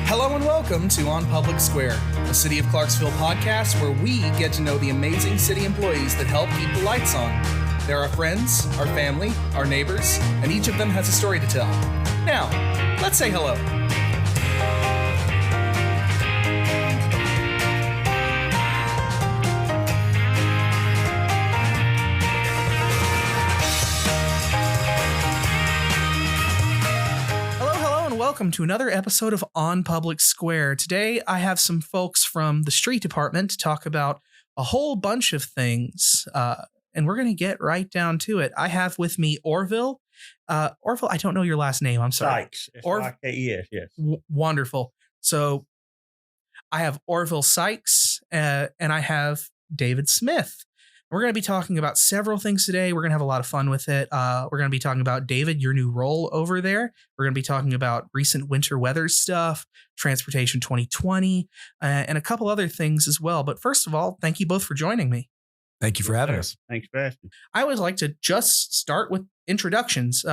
Hello and welcome to On Public Square, a City of Clarksville podcast where we get to know the amazing city employees that help keep the lights on. They're our friends, our family, our neighbors, and each of them has a story to tell. Now, let's say hello. Welcome to another episode of On Public Square. Today, I have some folks from the street department to talk about a whole bunch of things, and we're going to get right down to it. I have with me Orville. Orville, I don't know your last name. I'm sorry. Sykes. S-Y-K-E-S, yes. Wonderful. So I have Orville Sykes, and I have David Smith. We're going to be talking about several things today. We're going to have a lot of fun with it. We're going to be talking about, David, your new role over there. We're going to be talking about recent winter weather stuff, Transportation 2020, and a couple other things as well. But first of all, thank you both for joining me. Thank you for having us. Thanks for asking. I always like to just start with introductions.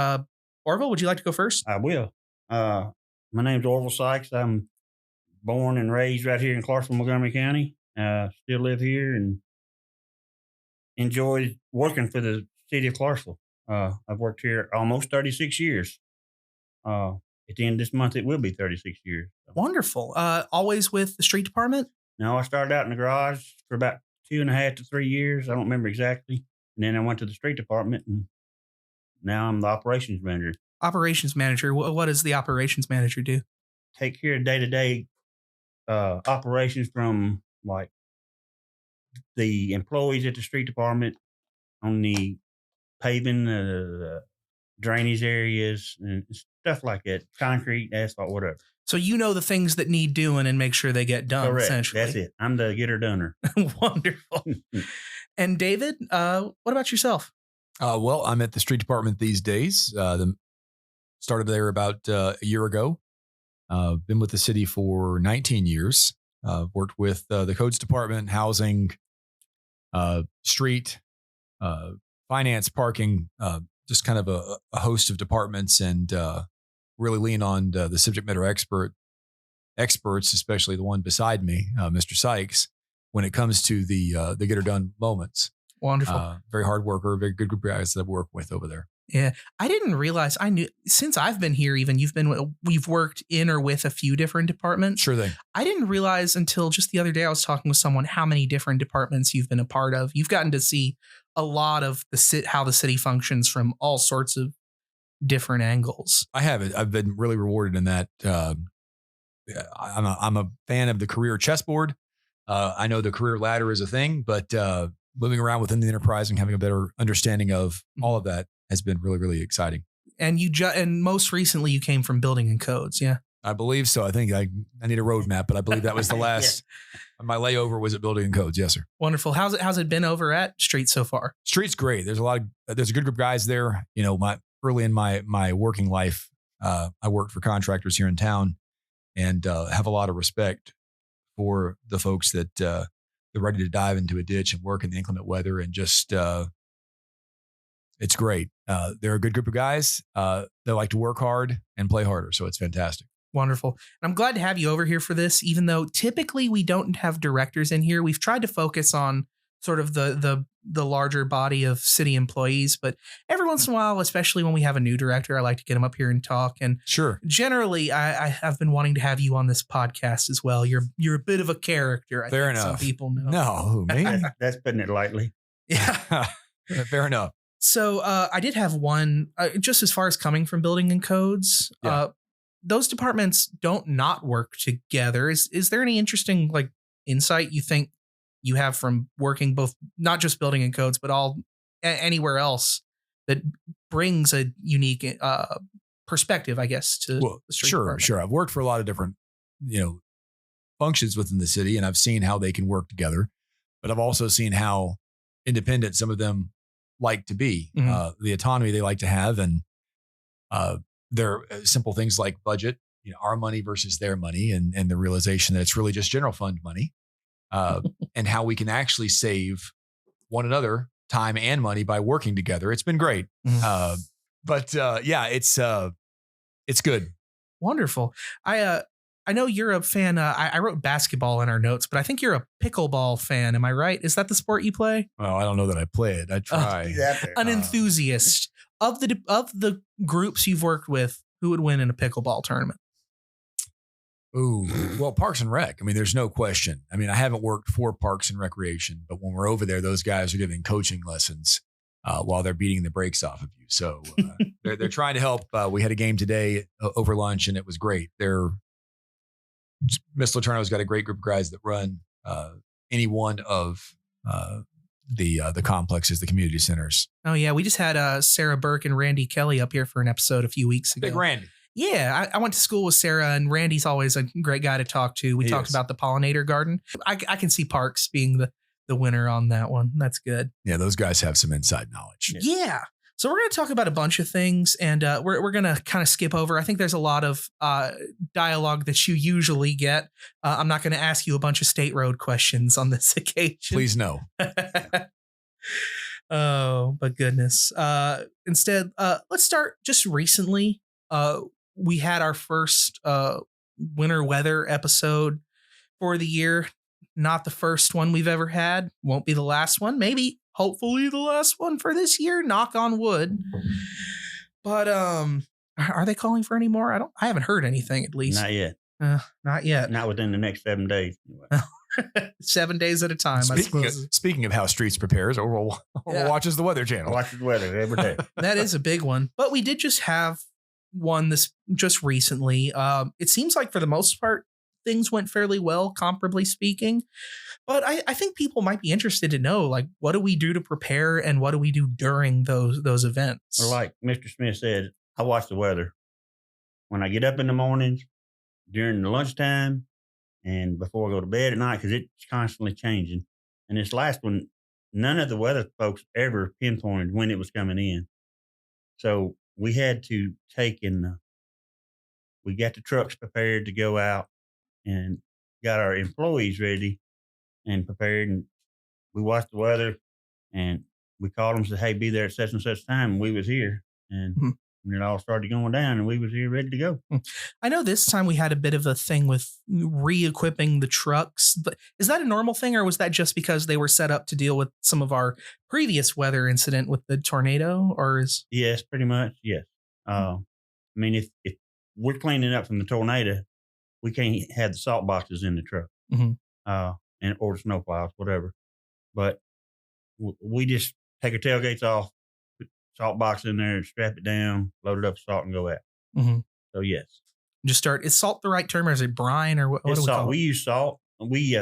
Orville, would you like to go first? I will. My name's Orville Sykes. I'm born and raised right here in Clarksville, Montgomery County. Still live here and enjoy working for the city of Clarksville. I've worked here almost 36 years. At the end of this month, it will be 36 years. So. Wonderful. Always with the street department? No, I started out in the garage for about 2.5 to 3 years. I don't remember exactly. And then I went to the street department, and now I'm the operations manager. Operations manager. What does the operations manager do? Take care of day-to-day operations from like the employees at the street department on the paving, drainage areas and stuff like that, concrete, asphalt, whatever. So you know the things that need doing and make sure they get done. Correct. Essentially. That's it. I'm the getter-doner. Wonderful. And David, what about yourself? Well, I'm at the street department these days. Started there about a year ago. Been with the city for 19 years. Worked with the codes department, housing, street, finance, parking, just kind of a host of departments, and really lean on the subject matter experts, especially the one beside me, Mr. Sykes, when it comes to the get her done moments. Wonderful. Very hard worker, very good group of guys that I've worked with over there. Yeah. I didn't realize, I knew since I've been here, even we've worked in or with a few different departments. Sure thing. I didn't realize until just the other day, I was talking with someone, how many different departments you've been a part of. You've gotten to see a lot of how the city functions from all sorts of different angles. I have it. I've been really rewarded in that. I'm a fan of the career chessboard. I know the career ladder is a thing, but moving around within the enterprise and having a better understanding of all of that has been really, really exciting. And and most recently you came from building and codes. Yeah, I believe so. I think I need a roadmap, but I believe that was the last. Yeah. My layover was at building and codes. Yes, sir. Wonderful. How's it been over at Street so far? Street's great. There's a good group of guys there. You know, early in my working life, I worked for contractors here in town, and have a lot of respect for the folks that they're ready to dive into a ditch and work in the inclement weather, and just it's great. They're a good group of guys. They like to work hard and play harder, so it's fantastic. Wonderful. And I'm glad to have you over here for this, even though typically we don't have directors in here. We've tried to focus on sort of the larger body of city employees, but every once in a while, especially when we have a new director, I like to get him up here and talk. And sure, generally, I have been wanting to have you on this podcast as well. You're a bit of a character. Fair enough. Some people know. No, who, me? That's putting it lightly. Yeah. Fair enough. So I did have one, just as far as coming from building and codes. Yeah. Those departments don't not work together. Is there any interesting insight you think you have from working both, not just building and codes, but anywhere else that brings a unique perspective, I guess, to the street department? Sure. I've worked for a lot of different, functions within the city, and I've seen how they can work together, but I've also seen how independent some of them like to be, the autonomy they like to have. And there are simple things like budget, our money versus their money, and the realization that it's really just general fund money, and how we can actually save one another time and money by working together. It's been great. But yeah, it's good. Wonderful. I know you're a fan. I wrote basketball in our notes, but I think you're a pickleball fan. Am I right? Is that the sport you play? Well, I don't know that I play it. I try. An enthusiast of the groups you've worked with. Who would win in a pickleball tournament? Ooh, well, Parks and Rec. I mean, there's no question. I mean, I haven't worked for Parks and Recreation, but when we're over there, those guys are giving coaching lessons while they're beating the brakes off of you. So they're trying to help. We had a game today over lunch, and it was great. Miss Letourneau's got a great group of guys that run any one of the complexes, the community centers. Oh yeah, we just had Sarah Burke and Randy Kelly up here for an episode a few weeks ago. Big Randy. Yeah, I went to school with Sarah, and Randy's always a great guy to talk to. We talked about the pollinator garden. I can see Parks being the winner on that one. That's good. Yeah, those guys have some inside knowledge. Yeah. So we're going to talk about a bunch of things, and we're going to kind of skip over. I think there's a lot of dialogue that you usually get. I'm not going to ask you a bunch of state road questions on this occasion. Please no. Oh, but goodness. Instead, let's start just recently. We had our first winter weather episode for the year. Not the first one we've ever had. Won't be the last one. Maybe, hopefully, the last one for this year. Knock on wood. But are they calling for any more? I haven't heard anything, at least. Not yet. Not yet. Not within the next 7 days. 7 days at a time, I suppose. Speaking of how Streets prepares, Orville watches the Weather Channel. Watches the weather every day. That is a big one. But we did just have one this just recently. It seems like for the most part, things went fairly well, comparably speaking. But I think people might be interested to know, like, what do we do to prepare and what do we do during those events? Or like Mr. Smith said, I watch the weather. When I get up in the mornings, during the lunchtime, and before I go to bed at night, because it's constantly changing. And this last one, none of the weather folks ever pinpointed when it was coming in. So we had to we got the trucks prepared to go out and got our employees ready and prepared. And we watched the weather and we called them and said, hey, be there at such and such time. And we was here. And it all started going down and we was here ready to go. I know this time we had a bit of a thing with re-equipping the trucks. But is that a normal thing, or was that just because they were set up to deal with some of our previous weather incident with the tornado? Yes, pretty much. Yes. I mean, if we're cleaning up from the tornado, we can't have the salt boxes in the truck, or the snow plows, whatever. But we just take our tailgates off, put salt box in there, strap it down, load it up with salt, and go out. So yes, just start. Is salt the right term, or is it brine, or what do we salt. call it? We use salt. We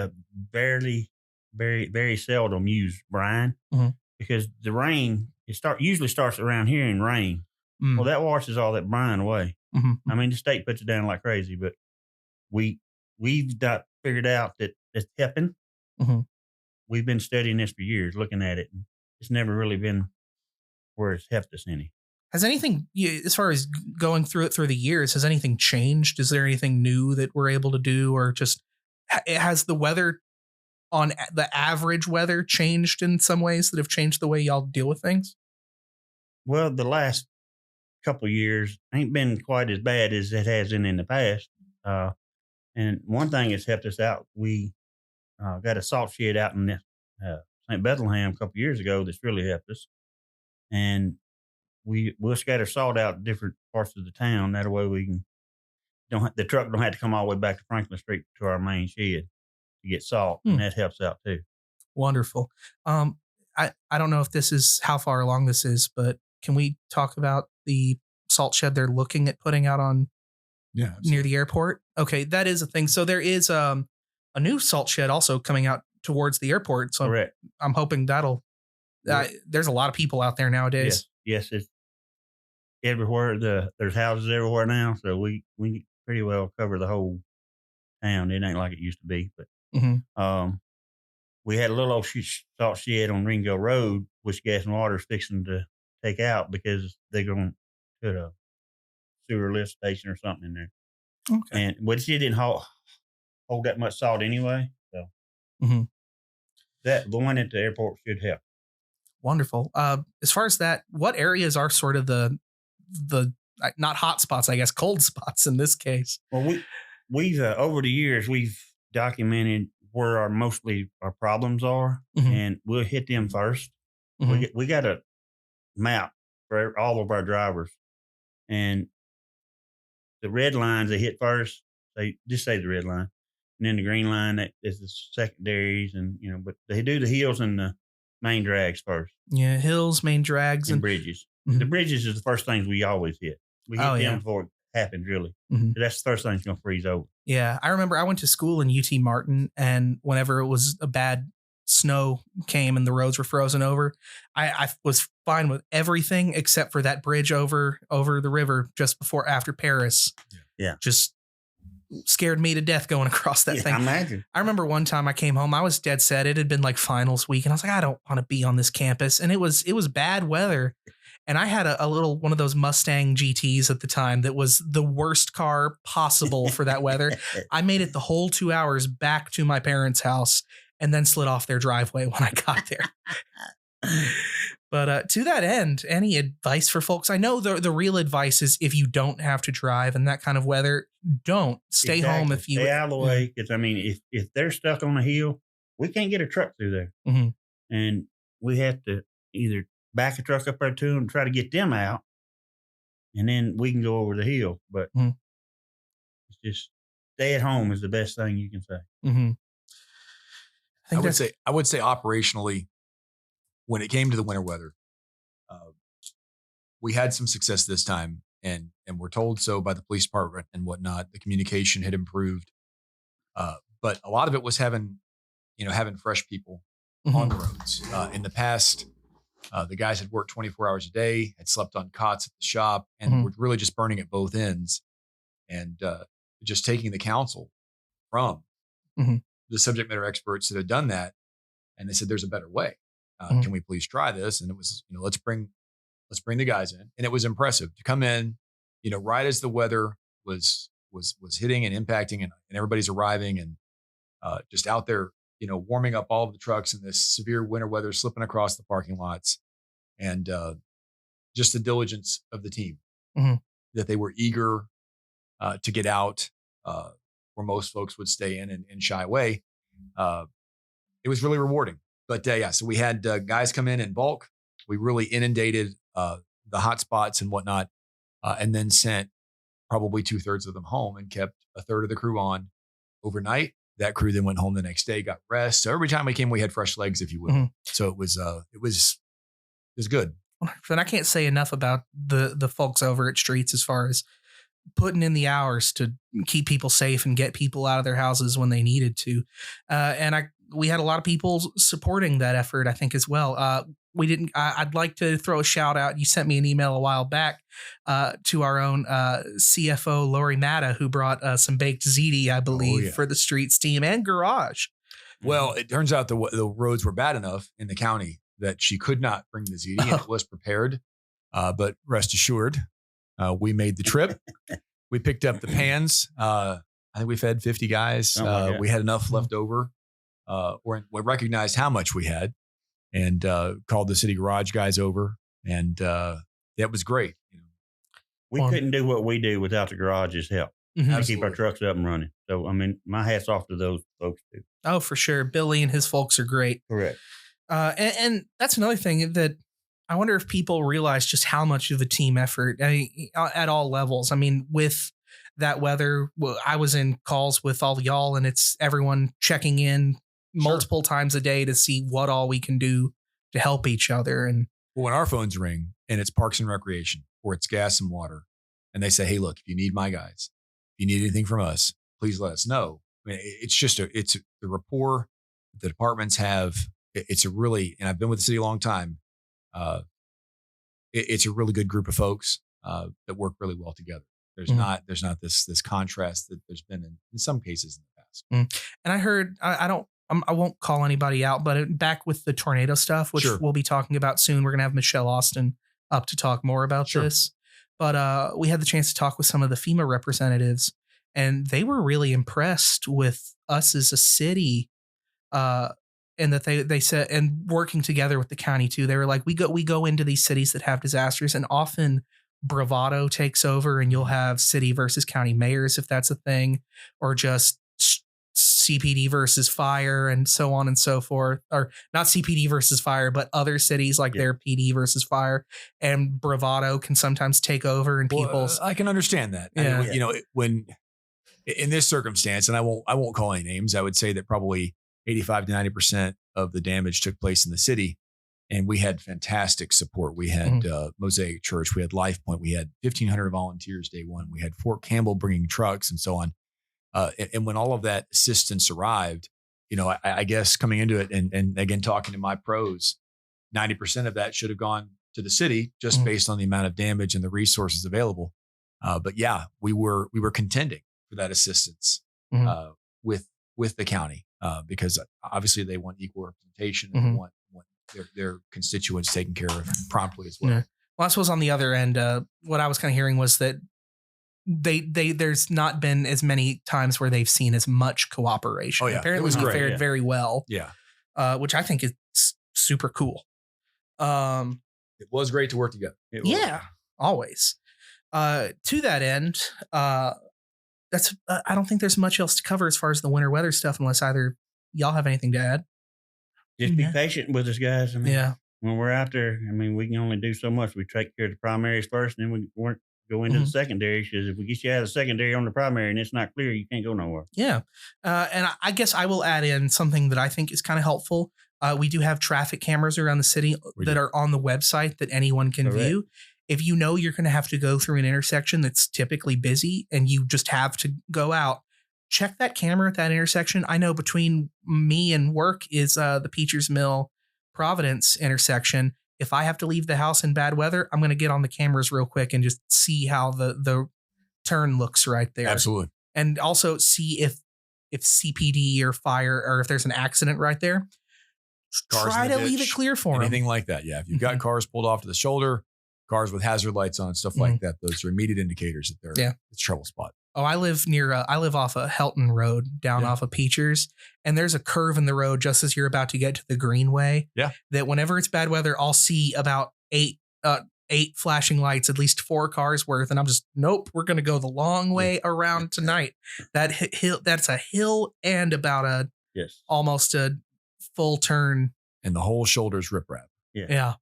very seldom use brine because the rain usually starts around here in rain. Well, that washes all that brine away. I mean, the state puts it down like crazy, but we've got figured out that it's helping. We've been studying this for years, looking at it, and it's never really been where it's helped us any. Has anything, as far as going through it through the years, has anything changed? Is there anything new that we're able to do, or just has the weather on the average weather changed in some ways that have changed the way y'all deal with things? Well, the last couple of years ain't been quite as bad as it has been in the past. And one thing that's helped us out, we got a salt shed out in St. Bethlehem a couple of years ago that's really helped us. And we'll scatter salt out in different parts of the town. That way we can the truck don't have to come all the way back to Franklin Street to our main shed to get salt, and that helps out too. Wonderful. I don't know if this is how far along this is, but can we talk about the salt shed they're looking at putting out on near the airport? Okay, that is a thing. So there is a new salt shed also coming out towards the airport. So correct. I'm hoping that'll. There's a lot of people out there nowadays. Yes, it's everywhere. There's houses everywhere now, so we pretty well cover the whole town. It ain't like it used to be, but we had a little old salt shed on Ringo Road, which Gas and Water is fixing to take out because they're going to put a sewer lift station or something in there. Okay, but it didn't hold that much salt anyway. So the one at the airport should help. Wonderful. As far as that, what areas are sort of the not hot spots, I guess, cold spots in this case? Well, we've over the years we've documented where mostly our problems are, Mhm. and we'll hit them first. Mhm. We got a map for all of our drivers, and the red lines they hit first. They just say the red line, and then the green line that is the secondaries, and but they do the hills and the main drags first, Yeah, hills, main drags, and and bridges. Mhm. The bridges is the first things we always hit. We hit Oh, them yeah. before it happens, really. Mhm. That's the first thing that's going to freeze over. Yeah, I remember I went to school in UT Martin, and whenever it was a bad snow came and the roads were frozen over, I was fine with everything except for that bridge over the river just before after Paris. Yeah. Just scared me to death going across that thing. I imagine. I remember one time I came home, I was dead set. It had been like finals week, and I was like, I don't want to be on this campus. And it was bad weather. And I had a little one of those Mustang GTs at the time that was the worst car possible for that weather. I made it the whole 2 hours back to my parents' house and then slid off their driveway when I got there. But to that end, any advice for folks? I know the real advice is if you don't have to drive in that kind of weather, don't stay home. If you stay out of the way, because I mean, if they're stuck on a hill, we can't get a truck through there, Mhm. and we have to either back a truck up there to them and try to get them out, and then we can go over the hill. But Mhm. it's just stay at home is the best thing you can say. Mhm. I would say operationally, when it came to the winter weather, we had some success this time, and we're told so by the police department and whatnot. The communication had improved, but a lot of it was having fresh people on the roads. In the past, the guys had worked 24 hours a day, had slept on cots at the shop, and were really just burning at both ends, and just taking the counsel from the subject matter experts that had done that, and they said, "There's a better way. Can we please try this?" And it was, let's bring the guys in, and it was impressive to come in, right as the weather was hitting and impacting, and everybody's arriving, and just out there, warming up all of the trucks in this severe winter weather, slipping across the parking lots, and just the diligence of the team, that they were eager to get out, where most folks would stay in and shy away. It was really rewarding. But so we had guys come in bulk. We really inundated the hot spots and whatnot, and then sent probably 2/3 of them home and kept a third of the crew on overnight. That crew then went home the next day, got rest. So every time we came, we had fresh legs, if you will. So it was good. And I can't say enough about the folks over at Streets as far as putting in the hours to keep people safe and get people out of their houses when they needed to. And we had a lot of people supporting that effort, I think, as well. I'd like to throw a shout out. You sent me an email a while back to our own CFO, Lori Matta, who brought some baked ziti, I believe, for the Streets team and Garage. Well, it turns out the roads were bad enough in the county that she could not bring the ziti, and it was prepared. But rest assured, we made the trip. We picked up the pans. I think we fed 50 guys. We had enough left over. We recognized how much we had, and called the city garage guys over, and that was great. We couldn't do what we do without the garage's help to keep our trucks up and running. So, I mean, my hat's off to those folks too. Oh, for sure. Billy and his folks are great. Correct. And that's another thing that I wonder if people realize just how much of a team effort at all levels. I mean, with that weather, I was in calls with all y'all, and it's everyone checking in multiple times a day to see what all we can do to help each other. And when our phones ring and it's Parks and Recreation or it's gas and water, and they say, "Hey, look, if you need my guys, if you need anything from us, please let us know." I mean, it's just it's the rapport the departments have. It's a really, and I've been with the city a long time. It's a really good group of folks that work really well together. There's not this contrast that there's been in some cases in the past. And I heard, I won't call anybody out, but back with the tornado stuff, which we'll be talking about soon, we're going to have Michelle Austin up to talk more about this. But we had the chance to talk with some of the FEMA representatives, and they were really impressed with us as a city. and that they said, and working together with the county too, they were like, we go into these cities that have disasters, and often bravado takes over, and you'll have city versus county mayors if that's a thing, or just CPD versus fire and so on and so forth, or not CPD versus fire, but other cities like their PD versus fire, and bravado can sometimes take over and people's. I can understand that. Yeah. You know, when in this circumstance, and I won't call any names, I would say that probably 85 to 90% of the damage took place in the city. And we had fantastic support. We had Mosaic Church, we had Life Point, we had 1,500 volunteers day one. We had Fort Campbell bringing trucks and so on. And when all of that assistance arrived, you know, I guess coming into it and again, talking to my pros, 90% of that should have gone to the city just based on the amount of damage and the resources available. But yeah, we were contending for that assistance with the county because obviously they want equal representation and they want their constituents taken care of promptly as well. Yeah. Well, I suppose on the other end, what I was kind of hearing was that there's not been as many times where they've seen as much cooperation. Oh, yeah. Apparently we fared very well. Yeah. Which I think is super cool. It was great to work together. Yeah, always. To that end, that's I don't think there's much else to cover as far as the winter weather stuff, unless either y'all have anything to add. Just be patient with us, guys. I mean, when we're out there, I mean, we can only do so much. We take care of the primaries first, and then we go into the secondaries, because if we get you out of the secondary on the primary and it's not clear, you can't go nowhere. Yeah. And I guess I will add in something that I think is kind of helpful. We do have traffic cameras around the city that are on the website that anyone can view. If you know you're going to have to go through an intersection that's typically busy and you just have to go out, check that camera at that intersection. I know between me and work is the Peachers Mill Providence intersection. If I have to leave the house in bad weather, I'm going to get on the cameras real quick and just see how the turn looks right there. Absolutely. And also see if CPD or fire, or if there's an accident right there, Cars try in the to leave ditch, it clear for them. anything like that. Yeah. If you've got cars pulled off to the shoulder, cars with hazard lights on, stuff like that, those are immediate indicators that it's a trouble spot. Oh, I live off of Helton Road down off of Peachers, and there's a curve in the road just as you're about to get to the Greenway. Yeah. That whenever it's bad weather, I'll see about eight flashing lights, at least 4 cars worth. And I'm just, nope, we're going to go the long way around tonight. That hill, that's a hill and about almost a full turn. And the whole shoulder's riprap. Yeah.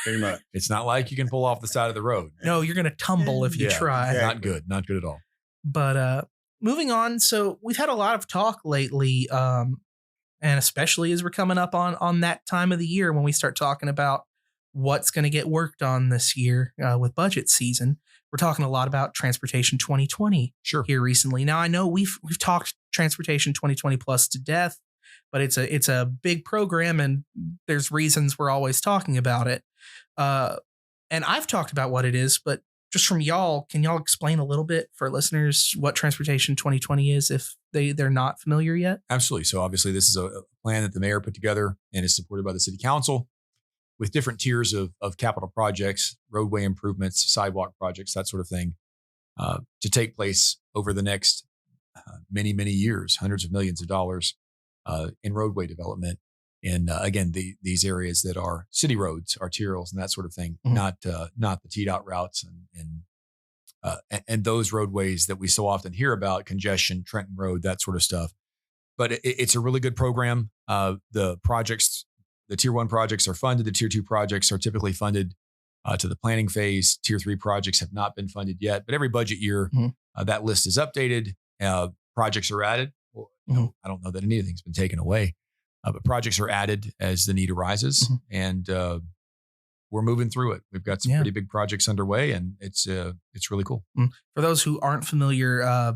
Pretty much. It's not like you can pull off the side of the road. No, you're going to tumble if you try. Exactly. Not good at all. But moving on, so we've had a lot of talk lately, and especially as we're coming up on that time of the year when we start talking about what's going to get worked on this year with budget season. We're talking a lot about Transportation 2020 here recently. Now, I know we've talked Transportation 2020 plus to death, but it's a big program, and there's reasons we're always talking about it. And I've talked about what it is, but just from y'all, can y'all explain a little bit for listeners what Transportation 2020 is if they're not familiar yet? Absolutely. So obviously this is a plan that the mayor put together and is supported by the city council with different tiers of capital projects, roadway improvements, sidewalk projects, that sort of thing, to take place over the next many, many years, hundreds of millions of dollars in roadway development. And again, these areas that are city roads, arterials, and that sort of thing, not the T-Dot routes and those roadways that we so often hear about, congestion, Trenton Road, that sort of stuff. But it's a really good program. The projects, the tier 1 projects are funded. The tier 2 projects are typically funded to the planning phase. Tier 3 projects have not been funded yet, but every budget year that list is updated. Projects are added. Well, I don't know that anything's been taken away. But projects are added as the need arises, and we're moving through it. We've got some pretty big projects underway, and it's really cool. For those who aren't familiar,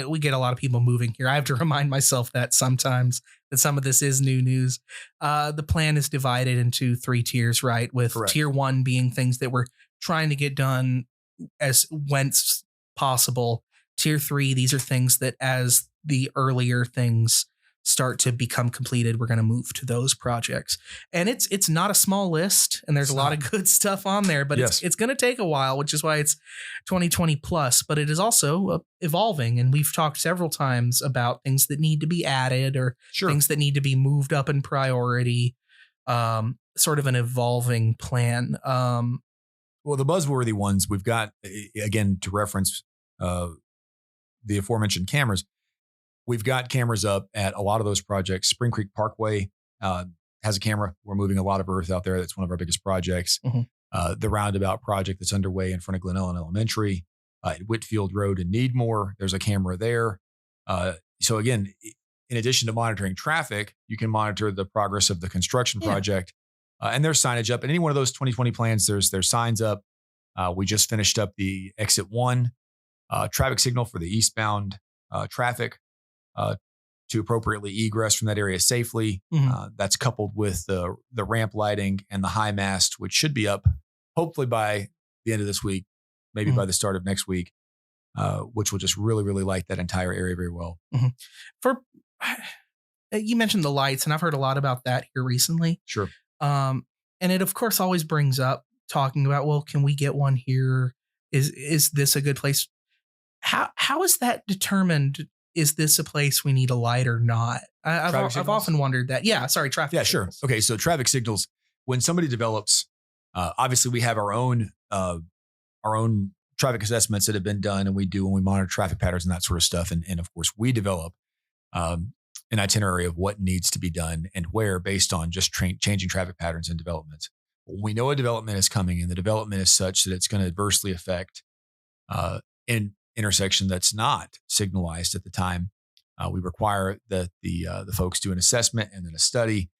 we get a lot of people moving here. I have to remind myself that sometimes that some of this is new news. The plan is divided into 3 tiers, right? With tier 1 being things that we're trying to get done as whence possible. Tier 3, these are things that as the earlier things start to become completed, we're going to move to those projects. And it's not a small list, and there's a lot of good stuff on there, but it's going to take a while, which is why it's 2020 plus, but it is also evolving. And we've talked several times about things that need to be added or things that need to be moved up in priority. Sort of an evolving plan. Well, the buzzworthy ones we've got, again, to reference the aforementioned cameras, we've got cameras up at a lot of those projects. Spring Creek Parkway has a camera. We're moving a lot of earth out there. That's one of our biggest projects. The roundabout project that's underway in front of Glen Ellen Elementary, at Whitfield Road in Needmore, there's a camera there. So again, in addition to monitoring traffic, you can monitor the progress of the construction project. And there's signage up. In any one of those 2020 plans, there's signs up. We just finished up the exit 1 traffic signal for the eastbound traffic to appropriately egress from that area safely. That's coupled with the ramp lighting and the high mast, which should be up hopefully by the end of this week, maybe by the start of next week, which will just really, really light that entire area very well. You mentioned the lights, and I've heard a lot about that here recently. Sure. And it, of course, always brings up talking about, well, can we get one here? Is this a good place? How is that determined? Is this a place we need a light or not? I've often wondered that. Yeah, sorry, traffic. Yeah, signals. sure. Okay, so traffic signals. When somebody develops, obviously we have our own traffic assessments that have been done, and we monitor traffic patterns and that sort of stuff. And of course, we develop an itinerary of what needs to be done and where, based on just changing traffic patterns and developments. When we know a development is coming, and the development is such that it's going to adversely affect an intersection that's not signalized at the time, we require that the folks do an assessment and then a study.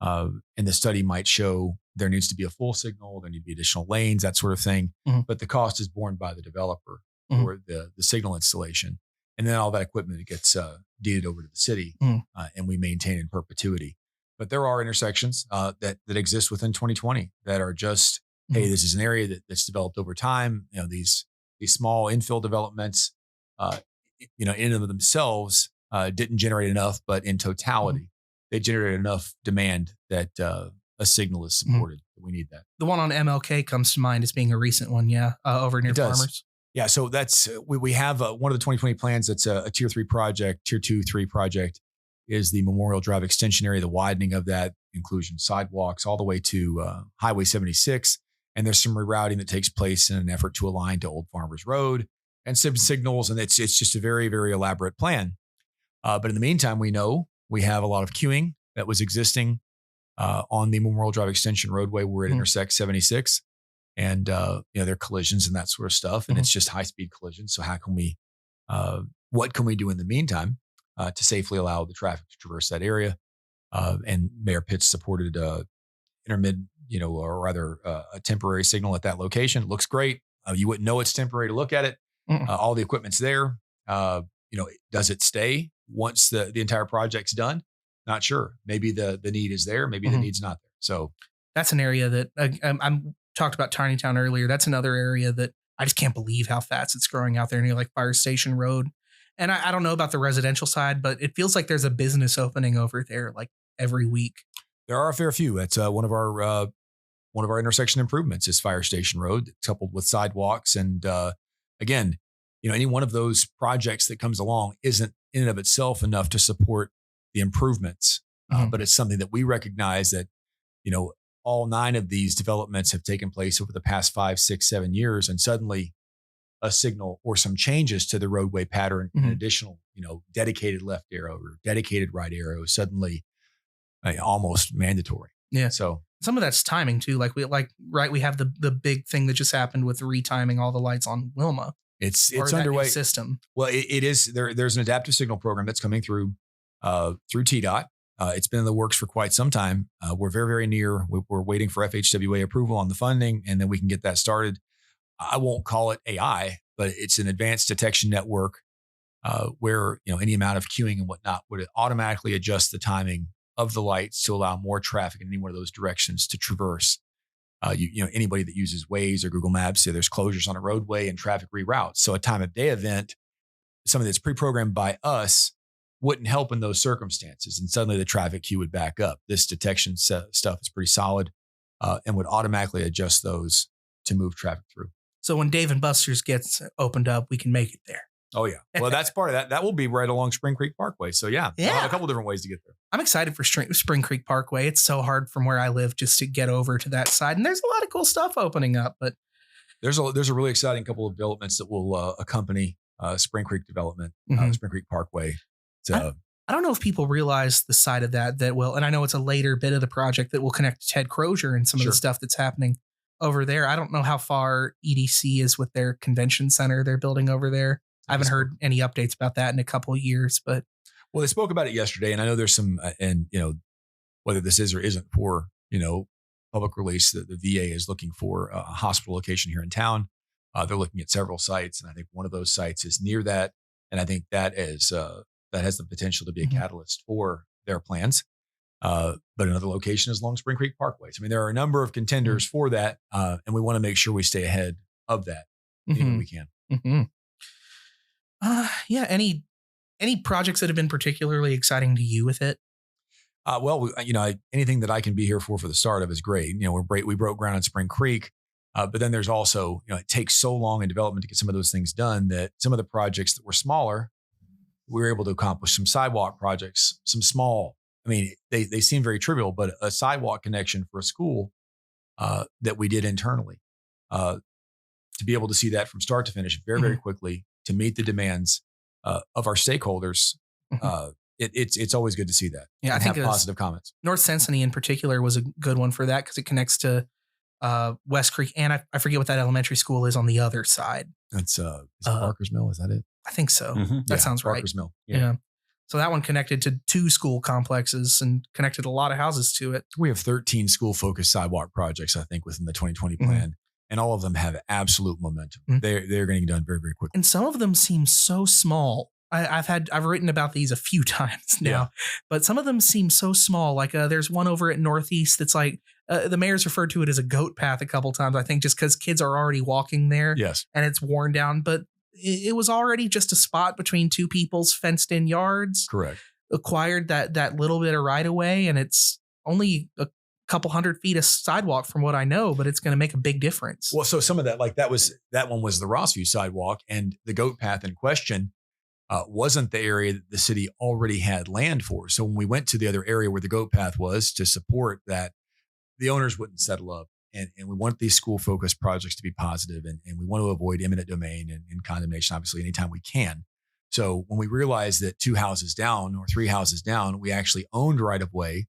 And the study might show there needs to be a full signal, there need to be additional lanes, that sort of thing. But the cost is borne by the developer for the signal installation. And then all that equipment gets deeded over to the city, and we maintain in perpetuity. But there are intersections that exist within 2020 that are just, hey, this is an area that's developed over time. You know, these small infill developments, in and of themselves, didn't generate enough, but in totality, they generated enough demand that a signal is supported. We need that. The one on MLK comes to mind as being a recent one, over near Farmers. Yeah, so that's we have one of the 2020 plans that's a tier 3 project, tier 2, 3 project is the Memorial Drive extension area, the widening of that, inclusion sidewalks all the way to Highway 76. And there's some rerouting that takes place in an effort to align to Old Farmers Road and some signals. And it's just a very, very elaborate plan. But in the meantime, we know we have a lot of queuing that was existing on the Memorial Drive extension roadway where it intersects 76. And, there are collisions and that sort of stuff. And it's just high speed collisions. So how can we, what can we do in the meantime to safely allow the traffic to traverse that area? And Mayor Pitts supported intermittent, or rather a temporary signal at that location. It looks great. You wouldn't know it's temporary to look at it. All the equipment's there. Does it stay once the entire project's done? Not sure. Maybe the need is there. Maybe the need's not there. So that's an area that I'm talked about Tiny Town earlier. That's another area that I just can't believe how fast it's growing out there near like Fire Station Road. And I don't know about the residential side, but it feels like there's a business opening over there like every week. There are a fair few. That's one of our intersection improvements is Fire Station Road, coupled with sidewalks. And again, any one of those projects that comes along isn't in and of itself enough to support the improvements, but it's something that we recognize that all 9 of these developments have taken place over the past 5, 6, 7 years, and suddenly a signal or some changes to the roadway pattern, an additional, dedicated left arrow or dedicated right arrow, suddenly almost mandatory. Yeah. So some of that's timing too. We have the big thing that just happened with retiming all the lights on Wilma. It's underway system. Well, it is there. There's an adaptive signal program that's coming through TDOT. It's been in the works for quite some time. We're very, very near. We're waiting for FHWA approval on the funding, and then we can get that started. I won't call it AI, but it's an advanced detection network where any amount of queuing and whatnot would automatically adjust the timing of the lights to allow more traffic in any one of those directions to traverse. Anybody that uses Waze or Google Maps, there's closures on a roadway and traffic reroutes. So a time of day event, something that's pre-programmed by us wouldn't help in those circumstances. And suddenly the traffic queue would back up. This detection stuff is pretty solid and would automatically adjust those to move traffic through. So when Dave and Buster's gets opened up, we can make it there. Oh, yeah. Well, that's part of that. That will be right along Spring Creek Parkway. So, yeah, we'll have a couple different ways to get there. I'm excited for Spring Creek Parkway. It's so hard from where I live just to get over to that side. And there's a lot of cool stuff opening up. But there's a really exciting couple of developments that will accompany Spring Creek development, Spring Creek Parkway. So, I don't know if people realize the side of that will, and I know it's a later bit of the project that will connect to Ted Crozier and some of the stuff that's happening over there. I don't know how far EDC is with their convention center they're building over there. I haven't heard any updates about that in a couple of years, but. Well, they spoke about it yesterday, and I know there's some, and whether this is or isn't for, public release, the VA is looking for a hospital location here in town. They're looking at several sites, and I think one of those sites is near that. And I think that is, that has the potential to be a catalyst for their plans. But another location is along Spring Creek Parkway. So, I mean, there are a number of contenders for that, and we want to make sure we stay ahead of that when we can. Yeah. Any projects that have been particularly exciting to you with it? Anything that I can be here for the start of is great. We broke ground on Spring Creek, but then there's also, it takes so long in development to get some of those things done that some of the projects that were smaller, we were able to accomplish some sidewalk projects, some small. I mean, they seem very trivial, but a sidewalk connection for a school that we did internally, to be able to see that from start to finish very, very quickly to meet the demands of our stakeholders. It's always good to see that. Yeah, I think have positive comments. North Cincinnati in particular was a good one for that because it connects to West Creek, and I forget what that elementary school is on the other side. It's is it Parker's Mill? Is that it? I think so. That sounds right. Parker's Mill. Yeah. So that one connected to 2 school complexes and connected a lot of houses to it. We have 13 school-focused sidewalk projects, I think, within the 2020 plan, and all of them have absolute momentum. They're going to get done very, very quickly. And some of them seem so small. I've written about these a few times now, but some of them seem so small. Like there's one over at Northeast that's like the mayor's referred to it as a goat path a couple times. I think just because kids are already walking there, and it's worn down. But it was already just a spot between 2 people's fenced-in yards. Correct. Acquired that little bit of right of way, and it's only a couple hundred feet of sidewalk from what I know, but it's going to make a big difference. Well, so some of that, like that one was the Rossview sidewalk, and the goat path in question wasn't the area that the city already had land for. So when we went to the other area where the goat path was to support that, the owners wouldn't settle up. And we want these school-focused projects to be positive, and we want to avoid eminent domain and condemnation, obviously, anytime we can. So when we realized that 2 houses down or 3 houses down, we actually owned right-of-way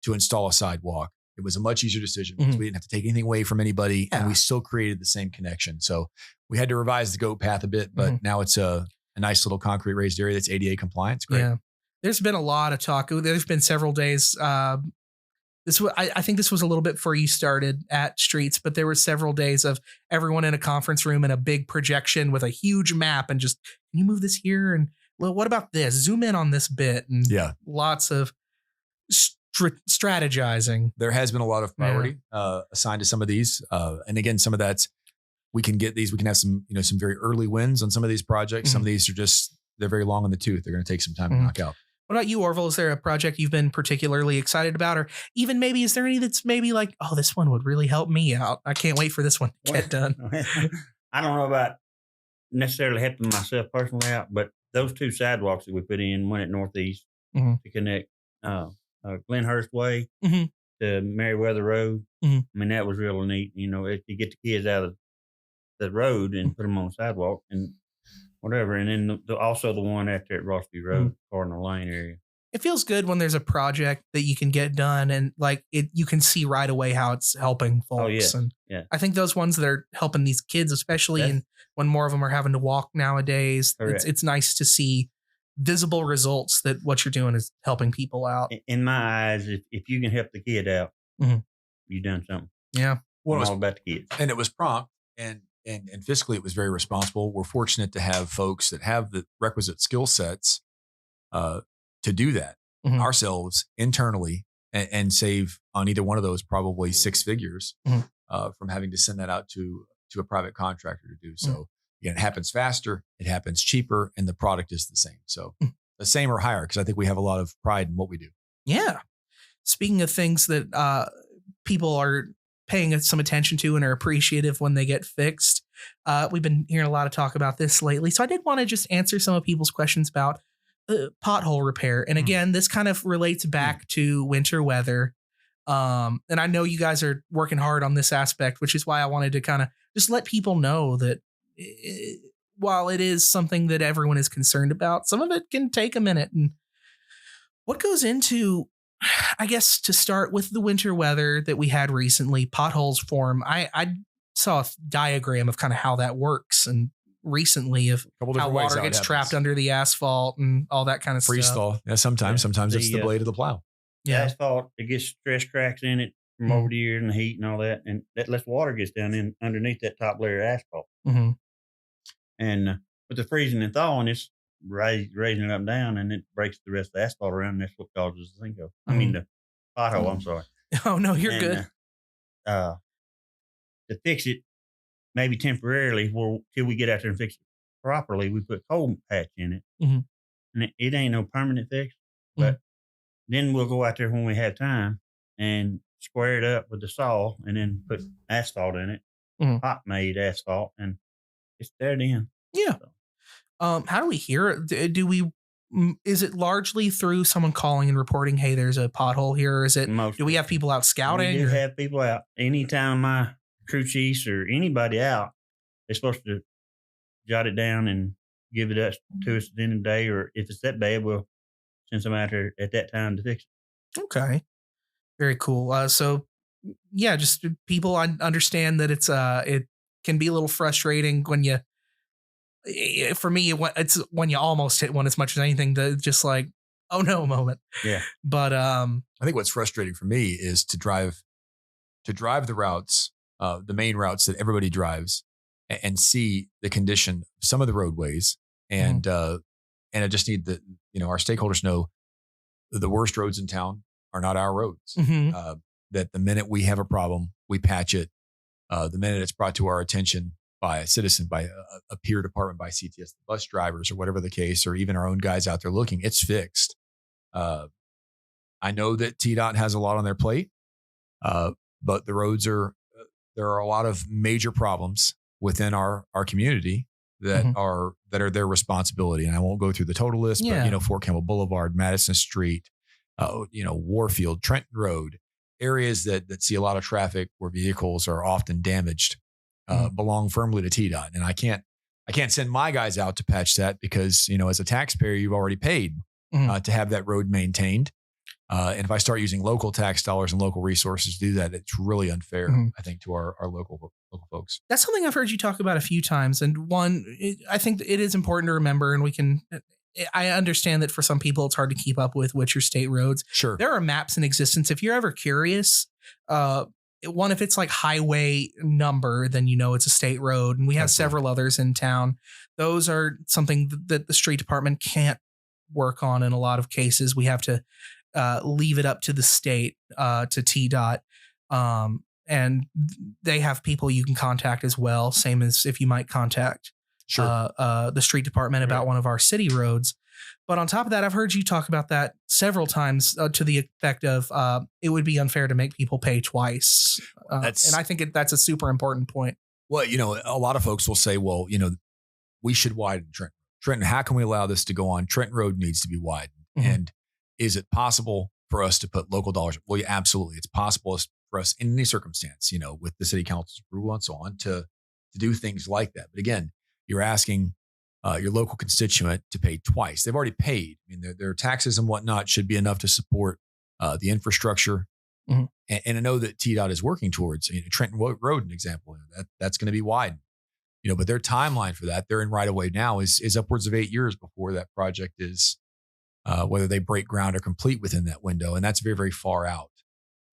to install a sidewalk. It was a much easier decision because we didn't have to take anything away from anybody, and we still created the same connection. So we had to revise the goat path a bit, but now it's a nice little concrete raised area that's ADA compliant. It's great. Yeah. There's been a lot of talk. There's been several days. I think this was a little bit before you started at Streets, but there were several days of everyone in a conference room and a big projection with a huge map and just, can you move this here? And well, what about this? Zoom in on this bit. And lots of strategizing. There has been a lot of priority assigned to some of these. And again, some of that's, we can get these, we can have some, some very early wins on some of these projects. Some of these are they're very long in the tooth. They're going to take some time to knock out. What about you, Orville? Is there a project you've been particularly excited about? Or even maybe, is there any that's maybe like, oh, this one would really help me out? I can't wait for this one to get done. I don't know about necessarily helping myself personally out, but those 2 sidewalks that we put in, one at Northeast to connect Glenhurst Way to Meriwether Road. I mean, that was real neat. To get the kids out of the road and put them on the sidewalk and whatever. And then also the one out there at Rossview Road, Cardinal Lane area. It feels good when there's a project that you can get done and like you can see right away how it's helping folks. And I think those ones that are helping these kids, especially when more of them are having to walk nowadays, it's nice to see visible results that what you're doing is helping people out. In my eyes, if you can help the kid out, you've done something. Yeah. Well, it's all about the kids. And it was prompt and fiscally it was very responsible. We're fortunate to have folks that have the requisite skill sets to do that ourselves internally and save on either one of those probably 6 figures from having to send that out to a private contractor to do. So again, it happens faster, it happens cheaper, and the product is the same. So the same or higher, because I think we have a lot of pride in what we do. Yeah. Speaking of things that people are paying some attention to and are appreciative when they get fixed, we've been hearing a lot of talk about this lately. So I did want to just answer some of people's questions about pothole repair. And again, this kind of relates back to winter weather. And I know you guys are working hard on this aspect, which is why I wanted to kind of just let people know that while it is something that everyone is concerned about, some of it can take a minute. And what goes into, I guess, to start with the winter weather that we had recently, potholes form. I saw a diagram of kind of how that works and recently of how water gets trapped under the asphalt and all that kind of Freeze stuff. thaw. Yeah, sometimes it's the blade of the plow. Yeah. Asphalt, it gets stress cracks in it from over the years and the heat and all that. And that lets water gets down in underneath that top layer of asphalt. Mm-hmm. And with the freezing and thawing, it's raising it up and down, and it breaks the rest of the asphalt around, and that's what causes the sinkhole. I mean, the pothole, I'm sorry. Oh, no, you're good. To fix it, maybe temporarily, till we get out there and fix it properly, we put cold patch in it. Mm-hmm. And it ain't no permanent fix, but then we'll go out there when we have time and square it up with the saw and then put asphalt in it, hot made asphalt, and it's there then. Yeah. So. How do we hear it? Is it largely through someone calling and reporting, hey, there's a pothole here? Or is it, do we have people out scouting? We do have people out. Anytime my crew chiefs or anybody out, they're supposed to jot it down and give it to us at the end of the day, or if it's that bad, we'll send somebody out there at that time to fix it. Okay. Very cool. So yeah, just people understand that it can be a little frustrating when for me, it's when you almost hit one as much as anything, to just like, oh no moment. Yeah. But I think what's frustrating for me is to drive the routes, the main routes that everybody drives, and see the condition of some of the roadways. And I just need our stakeholders know the worst roads in town are not our roads. That the minute we have a problem, we patch it. The minute it's brought to our attention by a citizen, by a peer department, by CTS, the bus drivers, or whatever the case, or even our own guys out there looking, it's fixed. I know that TDOT has a lot on their plate, but the roads there are a lot of major problems within our community that are their responsibility. And I won't go through the total list, but Fort Campbell Boulevard, Madison Street, Warfield, Trenton Road, areas that see a lot of traffic where vehicles are often damaged, belong firmly to TDOT. And I can't send my guys out to patch that because, as a taxpayer, you've already paid to have that road maintained. And if I start using local tax dollars and local resources to do that, it's really unfair, I think, to our local folks. That's something I've heard you talk about a few times. And I think that it is important to remember, and I understand that for some people it's hard to keep up with which are state roads. Sure. There are maps in existence. If you're ever curious, if it's like highway number, then it's a state road. And we have several others in town. Those are something that the street department can't work on in a lot of cases. We have to leave it up to the state, to TDOT. And they have people you can contact as well. Same as if you might contact the street department about one of our city roads. But on top of that, I've heard you talk about that several times to the effect of it would be unfair to make people pay twice. And I think that's a super important point. Well, a lot of folks will say, well, we should widen Trenton. Trenton, how can we allow this to go on? Trenton Road needs to be widened. And is it possible for us to put local dollars? Well, yeah, absolutely. It's possible for us in any circumstance, with the city council's approval and so on, to do things like that. But again, you're asking your local constituent to pay twice. They've already paid. I mean, their taxes and whatnot should be enough to support the infrastructure. And I know that TDOT is working towards Trenton Road, an example, that's going to be widened. But their timeline for that, they're in right of way now, is upwards of 8 years before that project is, whether they break ground or complete within that window. And that's very, very far out.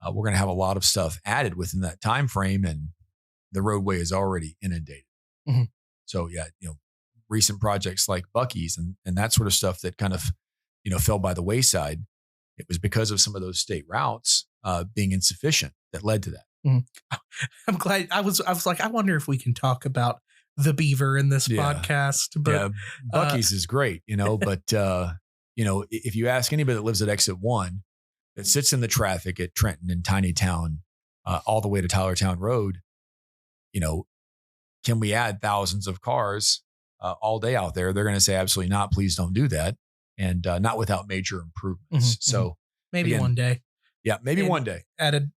We're going to have a lot of stuff added within that time frame, and the roadway is already inundated. So yeah, recent projects like Buc-ee's and that sort of stuff that kind of, fell by the wayside. It was because of some of those state routes being insufficient that led to that. I'm glad. I was like, I wonder if we can talk about the beaver in this podcast. But Buc-ee's is great, but if you ask anybody that lives at exit 1 that sits in the traffic at Trenton and Tiny Town, all the way to Tylertown Road, can we add thousands of cars all day out there? They're going to say, absolutely not. Please don't do that. And not without major improvements. So maybe again, one day. Yeah, maybe one day.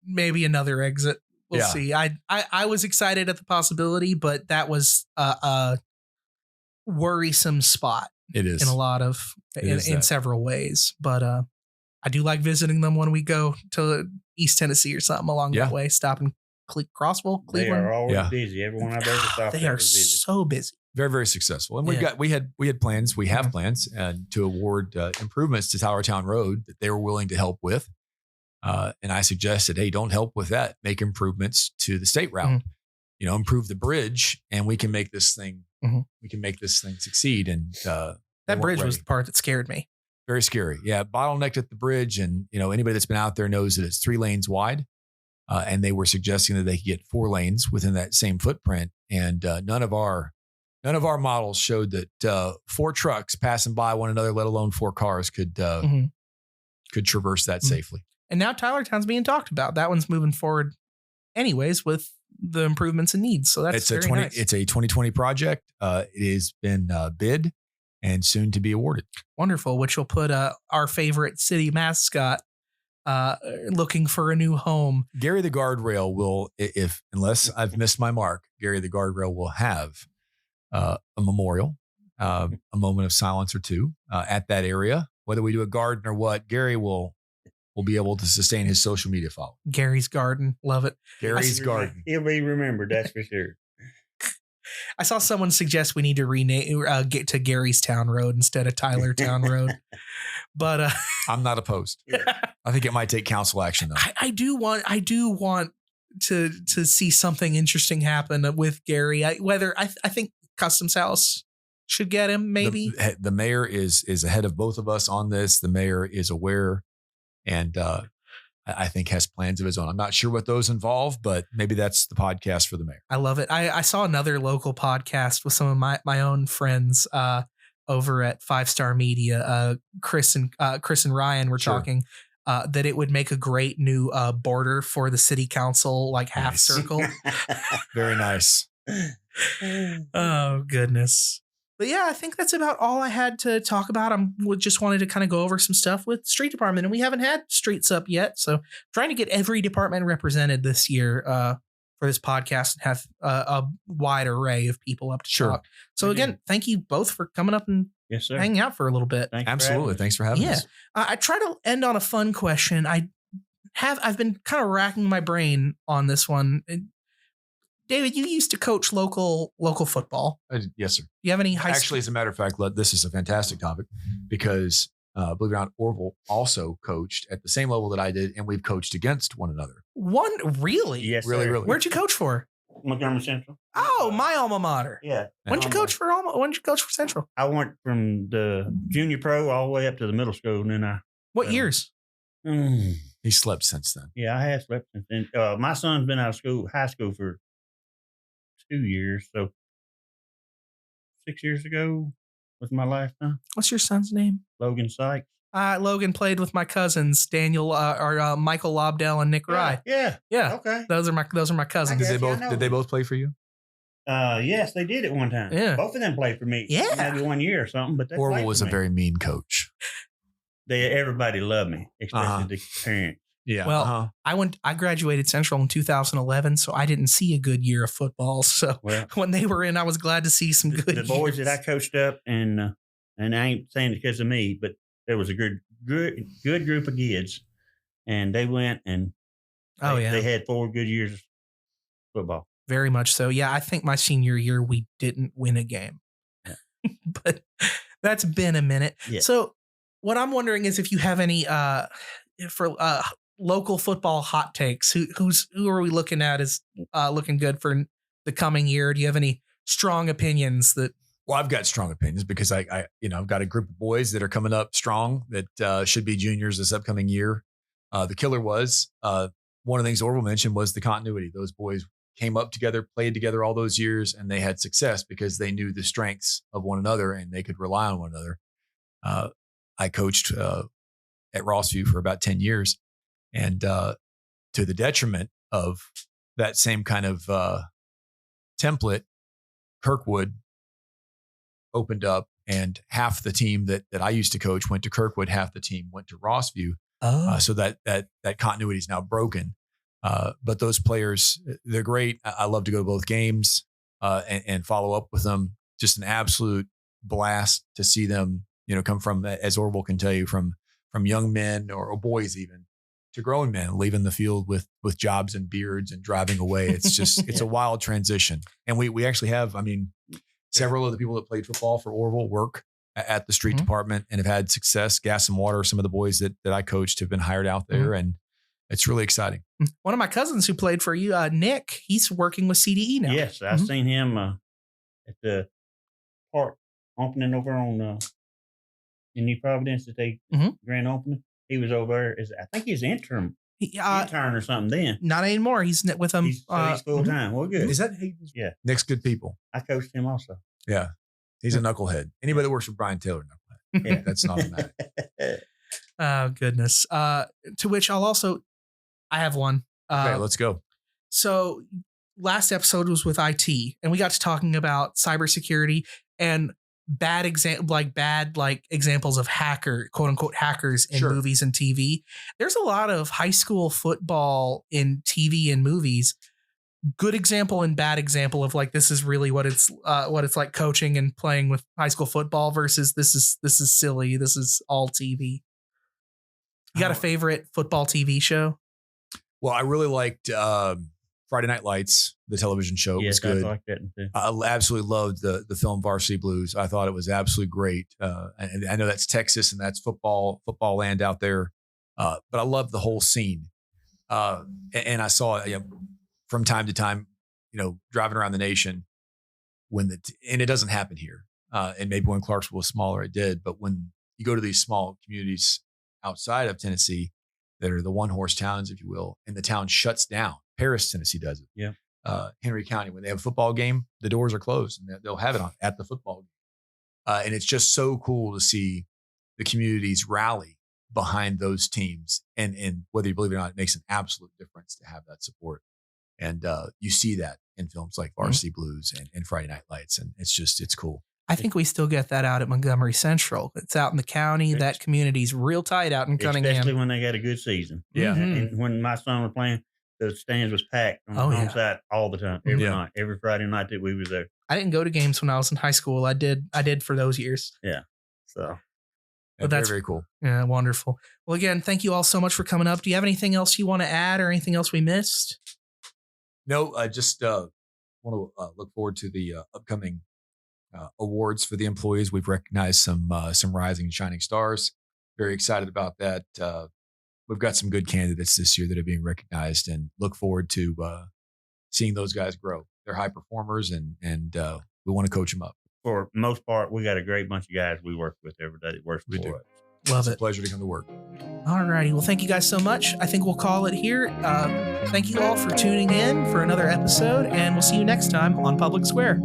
Maybe another exit. We'll Yeah. see. I was excited at the possibility, but that was a worrisome spot. It is. In a lot of, in several ways. But I do like visiting them when we go to East Tennessee or something along that way. Stop in Crossville, Cleveland. They are always busy. Everyone I've ever stopped They are is busy. so busy. Very, very successful. And we had plans. We have plans to award improvements to Tylertown Road that they were willing to help with. And I suggested, hey, don't help with that. Make improvements to the state route. Improve the bridge, and we can make this thing. We can make this thing succeed. And that bridge was the part that scared me. Very scary. Yeah, bottlenecked at the bridge, and anybody that's been out there knows that it's 3 lanes wide. And they were suggesting that they could get 4 lanes within that same footprint. And none of our models showed that 4 trucks passing by one another, let alone 4 cars, could traverse that safely. And now Tylertown's being talked about. That one's moving forward, anyways, with the improvements and needs. So that's nice. It's a 2020 project. It has been bid and soon to be awarded. Wonderful. Which will put our favorite city mascot looking for a new home. Gary the Guardrail will, unless I've missed my mark, Gary the Guardrail will have a memorial, a moment of silence or two at that area. Whether we do a garden or what, Gary will be able to sustain his social media following. Gary's Garden. Love it. Gary's Garden. He'll be remembered, that's for sure. I saw someone suggest we need to rename get to Gary's Town Road instead of Tylertown Road. But I'm not opposed. I think it might take council action though. I do want to see something interesting happen with Gary. I think Customs House should get him, maybe. The mayor is ahead of both of us on this. The mayor is aware and I think has plans of his own. I'm not sure what those involve, but maybe that's the podcast for the mayor. I love it. I saw another local podcast with some of my own friends over at 5 Star Media. Chris and Ryan were talking that it would make a great new border for the city council, like half circle. Very nice. Oh, goodness. But yeah, I think that's about all I had to talk about. Just wanted to kind of go over some stuff with street department, and we haven't had streets up yet. So trying to get every department represented this year for this podcast and have a wide array of people up to talk. So again, thank you both for coming up and hanging out for a little bit. Absolutely. Thanks for having us. I try to end on a fun question. I've been kind of racking my brain on this one. David, you used to coach local football. Yes, sir. Do you have any Actually, as a matter of fact, this is a fantastic topic because believe it or not, Orville also coached at the same level that I did, and we've coached against one another. Really? Yes, really, sir. really. Where'd you coach for? Montgomery Central. Oh, my alma mater. Yeah. When'd you coach for Central? I went from the junior pro all the way up to the middle school, and then What years? He slept since then. Yeah, I have slept since then. My son's been out of high school for 2 years, so 6 years ago was my last time. What's your son's name? Logan Sykes. Logan played with my cousins, Daniel or Michael Lobdell and Nick Rye. Yeah. Okay. Those are my cousins. Did they both play for you? Yes, they did at one time. Yeah. Both of them played for me. Yeah. Maybe 1 year or something, but Orville was a very mean coach. Everybody loved me, especially the parents. Yeah. Well, I graduated Central in 2011, so I didn't see a good year of football. So when they were in, I was glad to see some good. The boys that I coached up, and I ain't saying it because of me, but there was a good group of kids, and they went and they had 4 good years of football. Very much so. Yeah, I think my senior year we didn't win a game, but that's been a minute. Yeah. So what I'm wondering is if you have any for local football hot takes. Who are we looking at as looking good for the coming year? Do you have any strong opinions that? Well, I've got strong opinions because I've got a group of boys that are coming up strong that should be juniors this upcoming year. The killer was one of the things Orville mentioned was the continuity. Those boys came up together, played together all those years, and they had success because they knew the strengths of one another and they could rely on one another. I coached at Rossview for about 10 years. And to the detriment of that same kind of template, Kirkwood opened up, and half the team that I used to coach went to Kirkwood, half the team went to Rossview. So that continuity is now broken. But those players, they're great. I love to go to both games and follow up with them. Just an absolute blast to see them, come from, as Orville can tell you, from young men or boys even to grown men leaving the field with jobs and beards and driving away. It's just, it's a wild transition. And we actually have, several of the people that played football for Orville work at the street department and have had success. Gas and Water, some of the boys that I coached have been hired out there, and it's really exciting. One of my cousins who played for you, Nick, he's working with CDE now. Yes, I've seen him at the park opening over on in New Providence at the grand opening. He was over there. I think he's intern or something then. Not anymore. He's with them. He's full time. Well, good. Is that Hayden's? Yeah. Nick's good people. I coached him also. Yeah. He's a knucklehead. Anybody that works for Brian Taylor, knucklehead. Yeah, that's not automatic. Oh, goodness. To which I have one. Okay, let's go. So last episode was with IT, and we got to talking about cybersecurity and bad examples of quote unquote hackers in movies and TV. There's a lot of high school football in TV and movies. Good example and bad example of this is really what it's like coaching and playing with high school football versus this is silly. This is all TV. You got a favorite football TV show? Well, I really liked Friday Night Lights, the television show. It was good. I liked that too. I absolutely loved the film Varsity Blues. I thought it was absolutely great. And I know that's Texas and that's football land out there. But I love the whole scene. And I saw from time to time, driving around the nation and it doesn't happen here. And maybe when Clarksville was smaller, it did. But when you go to these small communities outside of Tennessee that are the one-horse towns, if you will, and the town shuts down. Paris, Tennessee does it. Yeah. Henry County, when they have a football game, the doors are closed and they'll have it on at the football game. And it's just so cool to see the communities rally behind those teams. And whether you believe it or not, it makes an absolute difference to have that support. And you see that in films like Varsity Blues and Friday Night Lights. And it's cool. I think we still get that out at Montgomery Central. It's out in the county. That community's real tight out in Cunningham. Especially when they got a good season. Yeah. And when my son was playing, the stands was packed on the home side all the time, every night, every Friday night that we was there. I didn't go to games when I was in high school. I did for those years. Yeah. So. But that's very cool. Yeah, wonderful. Well, again, thank you all so much for coming up. Do you have anything else you want to add or anything else we missed? No, I just want to look forward to the upcoming awards for the employees. We've recognized some rising and shining stars. Very excited about that. We've got some good candidates this year that are being recognized, and look forward to seeing those guys grow. They're high performers, and we want to coach them up. For the most part, we got a great bunch of guys we work with every day that works for us. Love it. It's a pleasure to come to work. All righty. Well, thank you guys so much. I think we'll call it here. Thank you all for tuning in for another episode, and we'll see you next time on Public Square.